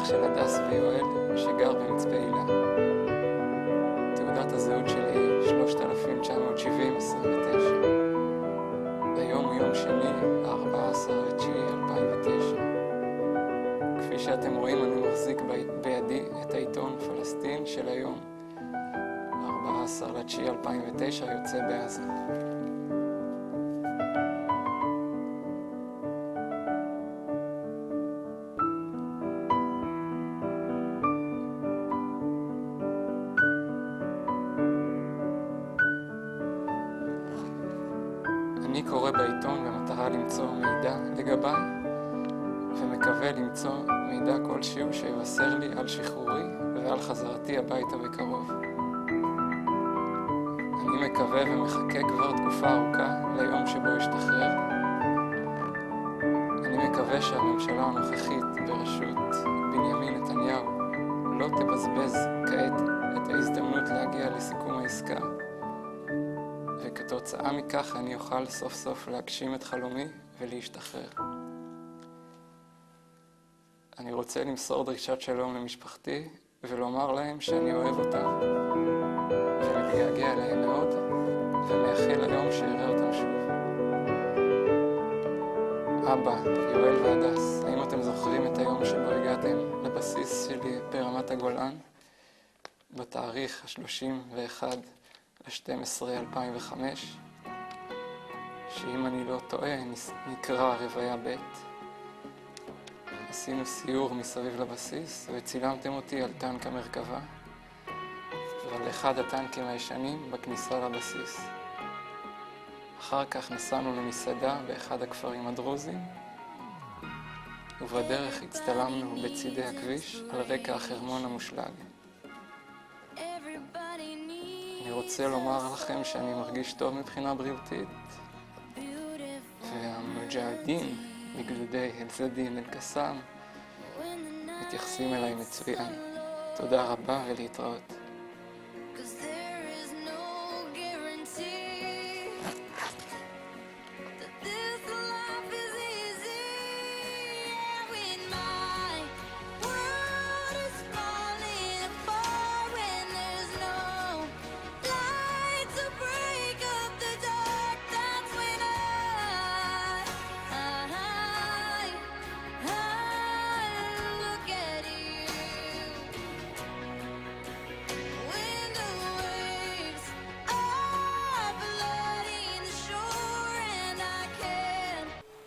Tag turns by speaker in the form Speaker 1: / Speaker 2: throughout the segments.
Speaker 1: של הדס ויואל שגר במצפה הילה. תעודת הזהות שלי היא 3970-29. היום הוא יום שני, 14/9/2009. כפי שאתם רואים, אני מחזיק בידי את העיתון פלסטין של היום, 14/9/2009, יוצא בעזה. אני קורא בעיתון במטרה למצוא מידע לגביי, ומקווה למצוא מידע כלשהו שיבשר לי על שחרורי ועל חזרתי הביתה בקרוב. אני מקווה ומחכה כבר תקופה ארוכה ליום שבו אשתחרר. אני מקווה שהממשלה הנוכחית בראשות בנימין נתניהו לא תבזבז כעת את ההזדמנות להגיע לסיכום העסקה, וכתוצאה מכך אני אוכל סוף סוף להגשים את חלומי ולהשתחרר. אני רוצה למסור דרישת שלום למשפחתי ולומר להם שאני אוהב אותם ומתגעגע אליהם מאוד ומייחל ליום שאראה אותם שוב. אבא, יואל והדס, האם אתם זוכרים את היום שבו הגעתם לבסיס שלי ברמת הגולן בתאריך 31/12/2005, שאם אני לא טועה נקרא רוויה ב'? עשינו סיור מסביב לבסיס וצילמתם אותי על טנק המרכבה ועל אחד הטנקים הישנים בכניסה לבסיס. אחר כך נסענו למסעדה באחד הכפרים הדרוזים, ובדרך הצטלמנו בצידי הכביש על רקע החרמון המושלג. אני רוצה לומר לכם שאני מרגיש טוב מבחינה בריאותית, והמג'הדים בגדודי אל-זדין אל-קסאם מתייחסים אליי מצוין. תודה רבה ולהתראות.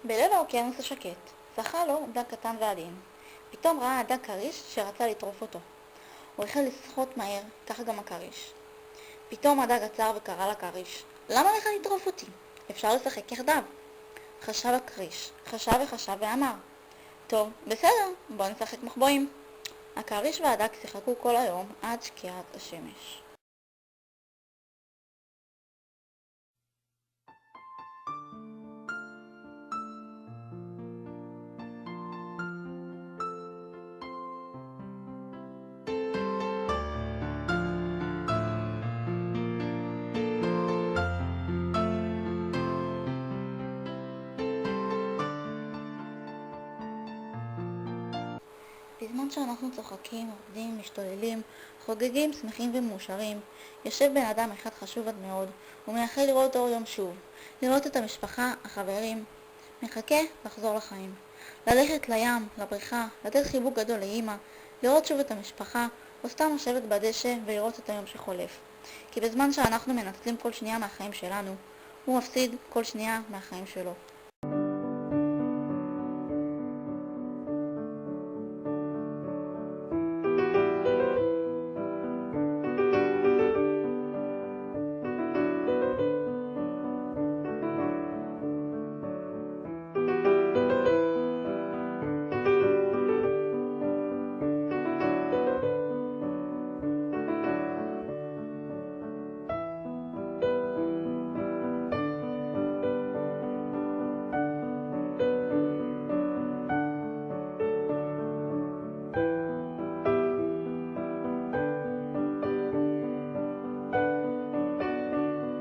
Speaker 2: בלב האוקיינוס השקט, זכה לו דג קטן ועדין. פתאום ראה הדג כריש שרצה לטרוף אותו. הוא החל לשחות מהר, ככה גם הכריש. פתאום הדג עצר וקרא לכריש, למה לך לטרוף אותי? אפשר לשחק יחדיו. חשב הכריש, חשב וחשב ואמר, טוב, בסדר, בוא נשחק מחבואים. הכריש והדג שיחקו כל היום עד שקיעת השמש. בזמן שאנחנו צוחקים, עובדים, משתוללים, חוגגים, שמחים ומאושרים, יושב בן אדם אחד חשוב עד מאוד, ומייחל לראות אור יום שוב, לראות את המשפחה, החברים, מחכה לחזור לחיים. ללכת לים, לבריכה, לתת חיבוק גדול לאמא, לראות שוב את המשפחה, או סתם לשבת בדשא ולראות את היום שחולף. כי בזמן שאנחנו מנצלים כל שנייה מהחיים שלנו, הוא מפסיד כל שנייה מהחיים שלו.